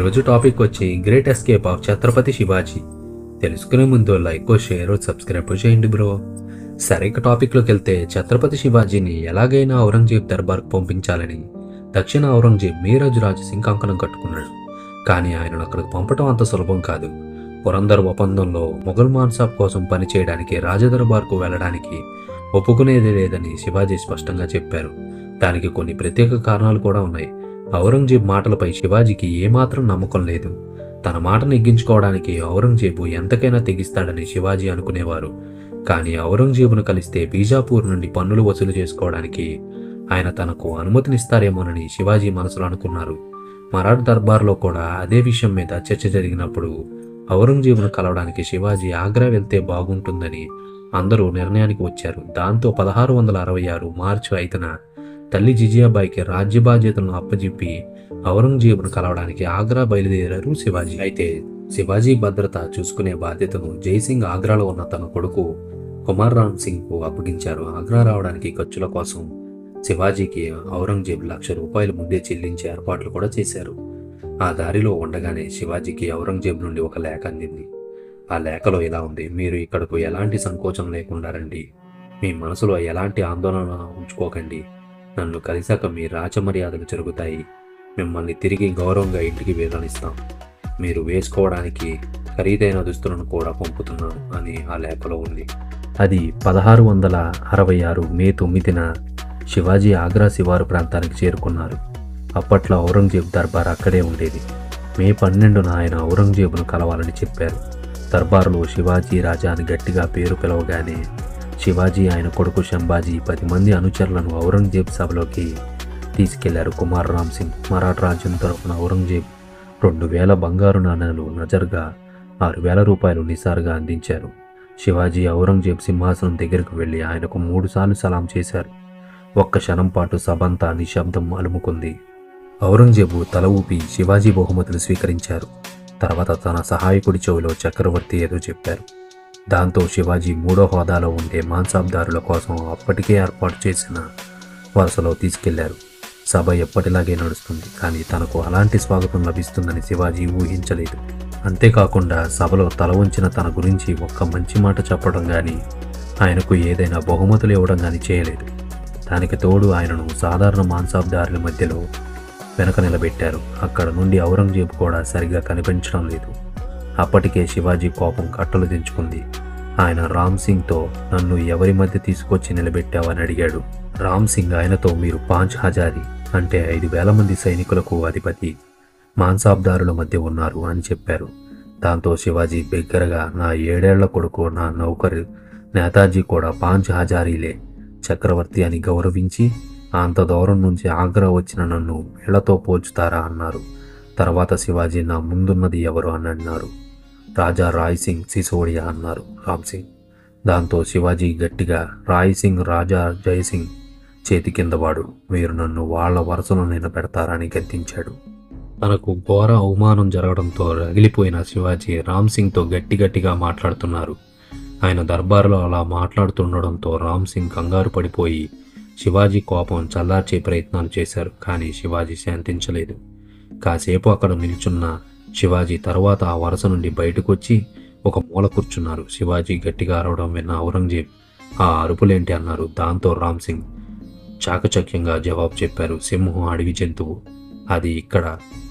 ఈరోజు టాపిక్ వచ్చి great escape of Chhatrapati Shivaji. తెలుసుకునే ముందు లైక్ షేర్ సబ్స్క్రైబ్ చేయండి బ్రో. సరే ఇక టాపిక్లోకి వెళ్తే, ఛత్రపతి శివాజీని ఎలాగైనా ఔరంగజేబ్ దర్బార్కు పంపించాలని దక్షిణ ఔరంగజేబ్ మీరాజ్ రాజ్ సింగ్ కంకణం కట్టుకున్నాడు. కానీ ఆయనను అక్కడికి పంపటం అంత సులభం కాదు. పురందర్ ఒప్పందంలో మొఘల్ మాన్సాబ్ కోసం పనిచేయడానికి రాజదర్బార్కు వెళ్ళడానికి ఒప్పుకునేది లేదని శివాజీ స్పష్టంగా చెప్పారు. దానికి కొన్ని ప్రత్యేక కారణాలు కూడా ఉన్నాయి. ఔరంగజేబ్ మాటలపై శివాజీకి ఏమాత్రం నమ్మకం లేదు. తన మాట నెగ్గించుకోవడానికి ఔరంగజేబు ఎంతకైనా తెగిస్తాడని శివాజీ అనుకునేవారు. కానీ ఔరంగజేబును కలిస్తే బీజాపూర్ నుండి పన్నులు వసూలు చేసుకోవడానికి ఆయన తనకు అనుమతినిస్తారేమోనని శివాజీ మనసులో అనుకున్నారు. మరాఠ్ దర్బార్లో కూడా అదే విషయం మీద చర్చ జరిగినప్పుడు ఔరంగజేబును కలవడానికి శివాజీ ఆగ్రా వెళ్తే బాగుంటుందని అందరూ నిర్ణయానికి వచ్చారు. దాంతో 1666 మార్చి 5న తల్లి జిజియాబాయికి రాజ్య బాధ్యతలను అప్పజెప్పి ఔరంగజేబును కలవడానికి ఆగ్రా బయలుదేరారు శివాజీ. అయితే శివాజీ భద్రత చూసుకునే బాధ్యతను జైసింగ్ ఆగ్రాలో ఉన్న తన కొడుకు కుమార్ రామ్ సింగ్ కు అప్పగించారు. ఆగ్రా రావడానికి ఖర్చుల కోసం శివాజీకి ఔరంగజేబు ₹1,00,000 ముందే చెల్లించే ఏర్పాట్లు కూడా చేశారు. ఆ దారిలో ఉండగానే శివాజీకి ఔరంగజేబు నుండి ఒక లేఖ అందింది. ఆ లేఖలో ఇలా ఉంది: మీరు ఇక్కడకు ఎలాంటి సంకోచం లేకుండా రండి. మీ మనసులో ఎలాంటి ఆందోళన ఉంచుకోకండి. నన్ను కలిశాక మీ రాజమర్యాదలు జరుగుతాయి. మిమ్మల్ని తిరిగి గౌరవంగా ఇంటికి వెళ్ళనిస్తాం. మీరు వేసుకోవడానికి ఖరీదైన దుస్తులను కూడా పంపుతున్నాను అని ఆ లేఖలో ఉంది. అది 1666 మే 9న శివాజీ ఆగ్రా శివారు ప్రాంతానికి చేరుకున్నారు. అప్పట్లో ఔరంగజేబు దర్బార్ అక్కడే ఉండేది. మే 12న ఆయన ఔరంగజేబును కలవాలని చెప్పారు. దర్బారులో శివాజీ రాజా అని గట్టిగా పేరు పిలవగానే శివాజీ ఆయన కొడుకు శంభాజీ 10 మంది అనుచరులను ఔరంగజేబ్ సభలోకి తీసుకెళ్లారు. కుమార్ రామ్ సింగ్ మరాఠా రాజ్యం తరఫున ఔరంగజేబ్ 2000 బంగారు నాణేలు నజర్గా ₹6,000 నిసార్గా అందించారు. శివాజీ ఔరంగజేబ్ సింహాసనం దగ్గరకు వెళ్లి ఆయనకు 3 సార్లు సలాం చేశారు. ఒక్క క్షణం పాటు సభంతా నిశ్శబ్దం అలుముకుంది. ఔరంగజేబు తల ఊపి శివాజీ బహుమతులు స్వీకరించారు. తర్వాత తన సహాయకుడి చెవిలో చక్రవర్తి ఏదో చెప్పారు. దాంతో శివాజీ 3వ హోదాలో ఉండే మాన్సాబ్దారుల కోసం అప్పటికే ఏర్పాటు చేసిన వరుసలో తీసుకెళ్లారు. సభ ఎప్పటిలాగే నడుస్తుంది. కానీ తనకు అలాంటి స్వాగతం లభిస్తుందని శివాజీ ఊహించలేదు. అంతేకాకుండా సభలో తల వంచిన తన గురించి ఒక్క మంచి మాట చెప్పడం కానీ, ఆయనకు ఏదైనా బహుమతులు ఇవ్వడం కానీ చేయలేదు. దానికి తోడు ఆయనను సాధారణ మాన్సాబ్దారుల మధ్యలో వెనక నిలబెట్టారు. అక్కడ నుండి ఔరంగజేబు కూడా సరిగ్గా కనిపించడం లేదు. అప్పటికే శివాజీ కోపం కట్టలు తెంచుకుంది. ఆయన రామ్ సింగ్తో, నన్ను ఎవరి మధ్య తీసుకొచ్చి నిలబెట్టావని అడిగాడు. రామ్ సింగ్ ఆయనతో, మీరు 5,000 అంటే 5,000 మంది సైనికులకు అధిపతి మాన్సాబ్దారుల మధ్య ఉన్నారు అని చెప్పారు. దాంతో శివాజీ బిగ్గరగా, నా 7 ఏళ్ల కొడుకు, నా నౌకరు నేతాజీ కూడా 5,000లే, చక్రవర్తి అని గౌరవించి అంత దూరం నుంచి ఆగ్రా వచ్చిన నన్ను వీళ్లతో పోల్చుతారా అన్నారు. తర్వాత శివాజీ, నా ముందున్నది ఎవరు అని అన్నారు. రాజా రాయ్ సింగ్ సిసోడియా అన్నారు రామ్ సింగ్. దాంతో శివాజీ గట్టిగా, రాయ్ సింగ్ రాజా జయసింగ్ చేతి కిందవాడు, మీరు నన్ను వాళ్ల వరుసలో నిలబెడతారని గద్దించాడు. తనకు ఘోర అవమానం జరగడంతో రగిలిపోయిన శివాజీ రామ్ సింగ్తో గట్టిగా మాట్లాడుతున్నారు. ఆయన దర్బారులో అలా మాట్లాడుతుండడంతో రామ్ సింగ్ కంగారు పడిపోయి శివాజీ కోపం చల్లార్చే ప్రయత్నాలు చేశారు. కానీ శివాజీ శాంతించలేదు. కాసేపు అక్కడ నిల్చున్న శివాజీ తర్వాత ఆ వరుస నుండి బయటకు వచ్చి ఒక మూల కూర్చున్నారు. శివాజీ గట్టిగా అరవడం విన్న ఔరంగజేబ్, ఆ అరుపులేంటి అన్నారు. దాంతో రామ్ సింగ్ చాకచక్యంగా జవాబు చెప్పారు, సింహం అడవి జంతువు, అది ఇక్కడ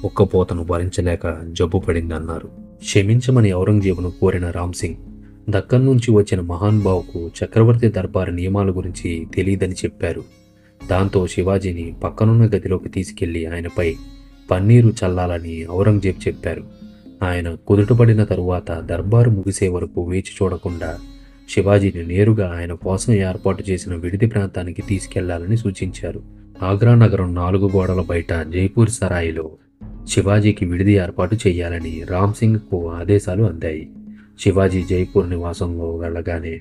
ఉక్కపోతను భరించలేక జబ్బు పడింది అన్నారు. క్షమించమని ఔరంగజేబును కోరిన రామ్ సింగ్, దక్కన్ నుంచి వచ్చిన మహానుభావుకు చక్రవర్తి దర్బారు నియమాల గురించి తెలియదని చెప్పారు. దాంతో శివాజీని పక్కనున్న గదిలోకి తీసుకెళ్లి ఆయనపై పన్నీరు చల్లాలని ఔరంగజేబ్ చెప్పారు. ఆయన కుదుటపడిన తరువాత దర్బారు ముగిసే వరకు వేచి చూడకుండా శివాజీని నేరుగా ఆయన కోసం ఏర్పాటు చేసిన విడిది ప్రాంతానికి తీసుకెళ్లాలని సూచించారు. ఆగ్రా నగరం 4 గోడల బయట జైపూర్ సరాయిలో శివాజీకి విడిది ఏర్పాటు చేయాలని రామ్ సింగ్కు ఆదేశాలు అందాయి. శివాజీ జైపూర్ నివాసంలో వెళ్ళగానే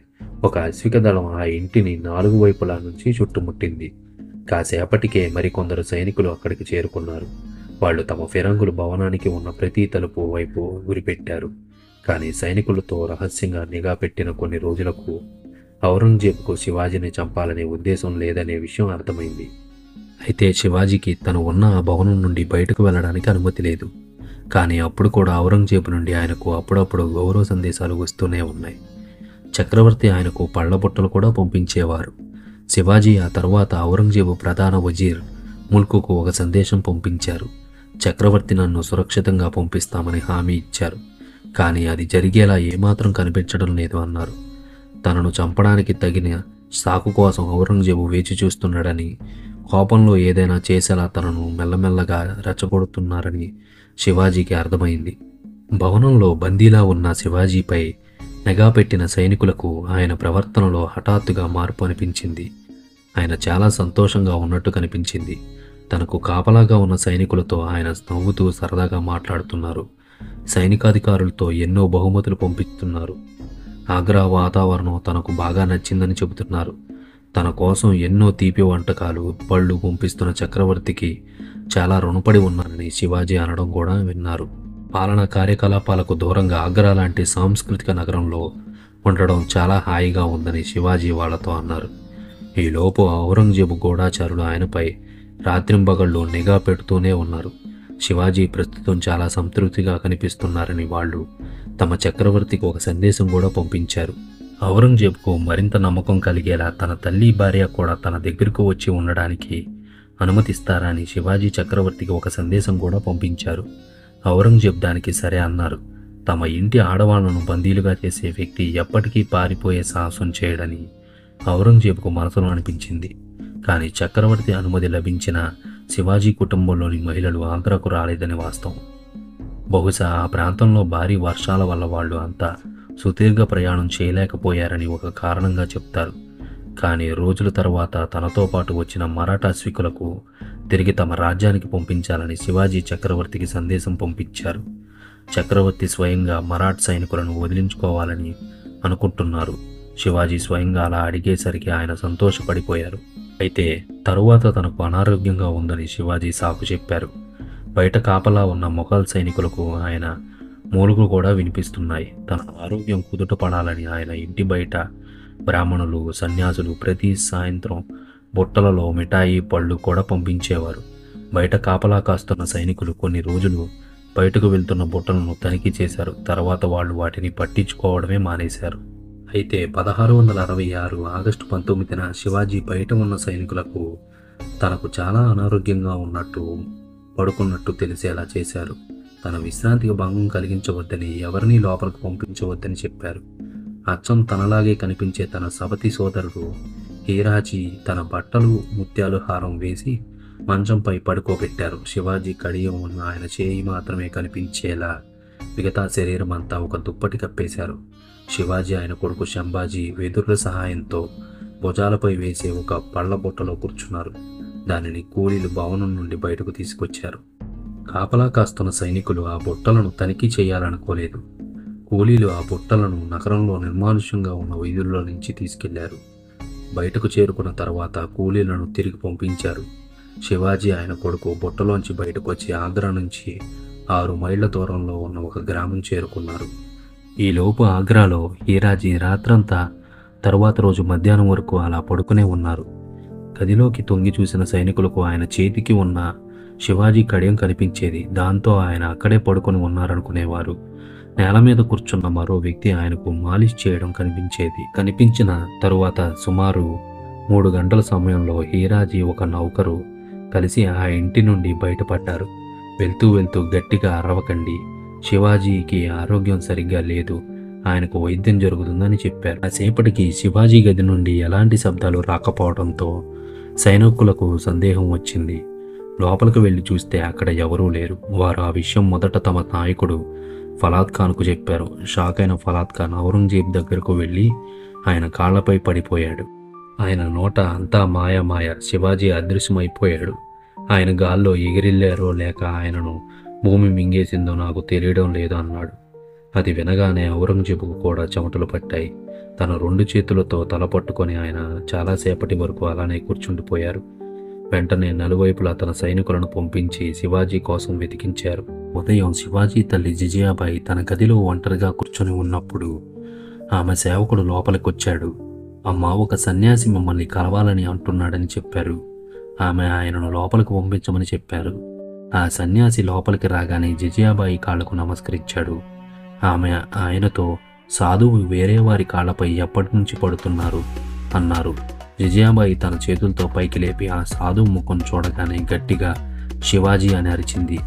ఒక అశ్విక దళం ఆ ఇంటిని 4 వైపులా నుంచి చుట్టుముట్టింది. కాసేపటికే మరికొందరు సైనికులు అక్కడికి చేరుకున్నారు. వాళ్ళు తమ ఫిరంగులు భవనానికి ఉన్న ప్రతి తలుపు వైపు గురిపెట్టారు. కానీ సైనికులతో రహస్యంగా నిఘా పెట్టిన కొన్ని రోజులకు ఔరంగజేబుకు శివాజీని చంపాలనే ఉద్దేశం లేదనే విషయం అర్థమైంది. అయితే శివాజీకి తను ఉన్న ఆ భవనం నుండి బయటకు వెళ్ళడానికి అనుమతి లేదు. కానీ అప్పుడు కూడా ఔరంగజేబు నుండి ఆయనకు అప్పుడప్పుడు గౌరవ సందేశాలు వస్తూనే ఉన్నాయి. చక్రవర్తి ఆయనకు పళ్ళ బుట్టలు కూడా పంపించేవారు. శివాజీ ఆ తర్వాత ఔరంగజేబు ప్రధాన వజీర్ ముల్కుకు ఒక సందేశం పంపించారు. చక్రవర్తి నన్ను సురక్షితంగా పంపిస్తామని హామీ ఇచ్చారు, కానీ అది జరిగేలా ఏమాత్రం కనిపించడం లేదు అన్నారు. తనను చంపడానికి తగిన సాకు కోసం ఔరంగజేబు వేచి చూస్తున్నాడని, కోపంలో ఏదైనా చేసేలా తనను మెల్లమెల్లగా రెచ్చగొడుతున్నారని శివాజీకి అర్థమైంది. భవనంలో బందీలా ఉన్న శివాజీపై నిఘా పెట్టిన సైనికులకు ఆయన ప్రవర్తనలో హఠాత్తుగా మార్పు అనిపించింది. ఆయన చాలా సంతోషంగా ఉన్నట్టు కనిపించింది. తనకు కాపలాగా ఉన్న సైనికులతో ఆయన నవ్వుతూ సరదాగా మాట్లాడుతున్నారు. సైనికాధికారులతో ఎన్నో బహుమతులు పంపిస్తున్నారు. ఆగ్రా వాతావరణం తనకు బాగా నచ్చిందని చెబుతున్నారు. తన కోసం ఎన్నో తీపి వంటకాలు, పళ్ళు పంపిస్తున్న చక్రవర్తికి చాలా రుణపడి ఉన్నానని శివాజీ అనడం కూడా విన్నారు. పాలనా కార్యకలాపాలకు దూరంగా ఆగ్రా లాంటి సాంస్కృతిక నగరంలో ఉండడం చాలా హాయిగా ఉందని శివాజీ వాళ్లతో అన్నారు. ఈలోపు ఔరంగజేబు గూఢాచారులు ఆయనపై రాత్రింబగళ్ళు నిఘా పెడుతూనే ఉన్నారు. శివాజీ ప్రస్తుతం చాలా సంతృప్తిగా కనిపిస్తున్నారని వాళ్ళు తమ చక్రవర్తికి ఒక సందేశం కూడా పంపించారు. ఔరంగజేబుకు మరింత నమ్మకం కలిగేలా తన తల్లి, భార్య కూడా తన దగ్గరకు వచ్చి ఉండడానికి అనుమతిస్తారని శివాజీ చక్రవర్తికి ఒక సందేశం కూడా పంపించారు. ఔరంగజేబు దానికి సరే అన్నారు. తమ ఇంటి ఆడవాళ్లను బందీలుగా చేసే వ్యక్తి ఎప్పటికీ పారిపోయే సాహసం చేయడని ఔరంగజేబుకు మనసులో అనిపించింది. కానీ చక్రవర్తి అనుమతి లభించిన శివాజీ కుటుంబంలోని మహిళలు ఆగ్రాకు రాలేదని వాస్తవం. బహుశా ఆ ప్రాంతంలో భారీ వర్షాల వల్ల వాళ్ళు అంతా సుదీర్ఘ ప్రయాణం చేయలేకపోయారని ఒక కారణంగా చెప్తారు. కానీ రోజుల తర్వాత తనతో పాటు వచ్చిన మరాఠా అశ్వికులకు తిరిగి తమ రాజ్యానికి పంపించాలని శివాజీ చక్రవర్తికి సందేశం పంపించారు. చక్రవర్తి స్వయంగా మరాఠా సైనికులను వదిలించుకోవాలని అనుకుంటున్నారు. శివాజీ స్వయంగా అలా అడిగేసరికి ఆయన సంతోషపడిపోయారు. అయితే తరువాత తనకు అనారోగ్యంగా ఉందని శివాజీ సాకు చెప్పారు. బయట కాపలా ఉన్న మొఘల్ సైనికులకు ఆయన మూలుగులు కూడా వినిపిస్తున్నాయి. తన ఆరోగ్యం కుదుట పడాలని ఆయన ఇంటి బయట బ్రాహ్మణులు, సన్యాసులు ప్రతి సాయంత్రం బుట్టలలో మిఠాయి, పళ్ళు కూడా పంపించేవారు. బయట కాపలా కాస్తున్న సైనికులు కొన్ని రోజులు బయటకు వెళ్తున్న బుట్టలను తనిఖీ చేశారు. తర్వాత వాళ్ళు వాటిని పట్టించుకోవడమే మానేశారు. అయితే 1666 ఆగస్టు 19న శివాజీ బయట ఉన్న సైనికులకు తనకు చాలా అనారోగ్యంగా ఉన్నట్టు, పడుకున్నట్టు తెలిసేలా చేశారు. తన విశ్రాంతికి భంగం కలిగించవద్దని, ఎవరినీ లోపలికి పంపించవద్దని చెప్పారు. అచ్చం తనలాగే కనిపించే తన సవతి సోదరుడు హీరాజీ తన బట్టలు, ముత్యాలు హారం వేసి మంచంపై పడుకోబెట్టారు. శివాజీ కడియం ఉన్న ఆయన చేయి మాత్రమే కనిపించేలా మిగతా శరీరం అంతా ఒక దుప్పటి కప్పేశారు. శివాజీ ఆయన కొడుకు శంభాజీ వెదుర్ల సహాయంతో భుజాలపై వేసే ఒక పళ్ళ బుట్టలో కూర్చున్నారు. దానిని కూలీలు భవనం నుండి బయటకు తీసుకొచ్చారు. కాపలా కాస్తున్న సైనికులు ఆ బుట్టలను తనిఖీ చేయాలనుకోలేదు. కూలీలు ఆ బుట్టలను నగరంలో నిర్మానుష్యంగా ఉన్న వీధుల్లో నుంచి తీసుకెళ్లారు. బయటకు చేరుకున్న తర్వాత కూలీలను తిరిగి పంపించారు. శివాజీ ఆయన కొడుకు బుట్టలోంచి బయటకు వచ్చి ఆగ్రా నుంచి 6 మైళ్ళ దూరంలో ఉన్న ఒక గ్రామం చేరుకున్నారు. ఈలోపు ఆగ్రాలో హీరాజీ రాత్రంతా తరువాత రోజు మధ్యాహ్నం వరకు అలా పడుకునే ఉన్నారు. గదిలోకి తొంగి చూసిన సైనికులకు ఆయన చేతికి ఉన్న శివాజీ కడియం కనిపించేది. దాంతో ఆయన అక్కడే పడుకొని ఉన్నారనుకునేవారు. నేల మీద కూర్చున్న మరో వ్యక్తి ఆయనకు మాలిష్ చేయడం కనిపించిన తరువాత సుమారు 3 గంటల సమయంలో హీరాజీ ఒక నౌకరు కలిసి ఆ ఇంటి నుండి బయటపడ్డారు. వెళ్తూ వెళ్తూ గట్టిగా అరవకండి, శివాజీకి ఆరోగ్యం సరిగ్గా లేదు, ఆయనకు వైద్యం జరుగుతుందని చెప్పారు. కాసేపటికి శివాజీ గది నుండి ఎలాంటి శబ్దాలు రాకపోవడంతో సైనికులకు సందేహం వచ్చింది. లోపలికి వెళ్ళి చూస్తే అక్కడ ఎవరూ లేరు. వారు ఆ విషయం మొదట తమ నాయకుడు ఫలాద్ ఖాన్కు చెప్పారు. షాక్ అయిన ఫలాద్ ఖాన్ ఔరంగజేబు దగ్గరకు వెళ్ళి ఆయన కాళ్లపై పడిపోయాడు. ఆయన నోట అంతా మాయ. శివాజీ అదృశ్యమైపోయాడు. ఆయన గాల్లో ఎగిరిల్లారో లేక ఆయనను భూమి మింగేసిందో నాకు తెలియడం లేదు అన్నాడు. అది వినగానే ఔరంగజేబుకు కూడా చెమటలు పట్టాయి. తన 2 చేతులతో తల పట్టుకొని ఆయన చాలాసేపటి వరకు అలానే కూర్చుండిపోయారు. వెంటనే నలువైపులా తన సైనికులను పంపించి శివాజీ కోసం వెతికించారు. ఉదయం శివాజీ తల్లి జిజియాబాయి తన గదిలో ఒంటరిగా కూర్చొని ఉన్నప్పుడు ఆమె సేవకుడు లోపలికొచ్చాడు. అమ్మ, ఒక సన్యాసి మిమ్మల్ని కలవాలని అంటున్నాడని చెప్పారు. ఆమె ఆయనను లోపలికి పంపించమని చెప్పారు. ఆ సన్యాసి లోపలికి రాగానే జిజియాబాయి కాళ్లకు నమస్కరించాడు. ఆమె ఆయనతో, సాధువు వేరే వారి కాళ్లపై ఎప్పటి నుంచి పడుతున్నారు అన్నారు. జిజియాబాయి తన చేతులతో పైకి లేపి ఆ సాధువు ముఖం చూడగానే గట్టిగా శివాజీ అని అరిచింది.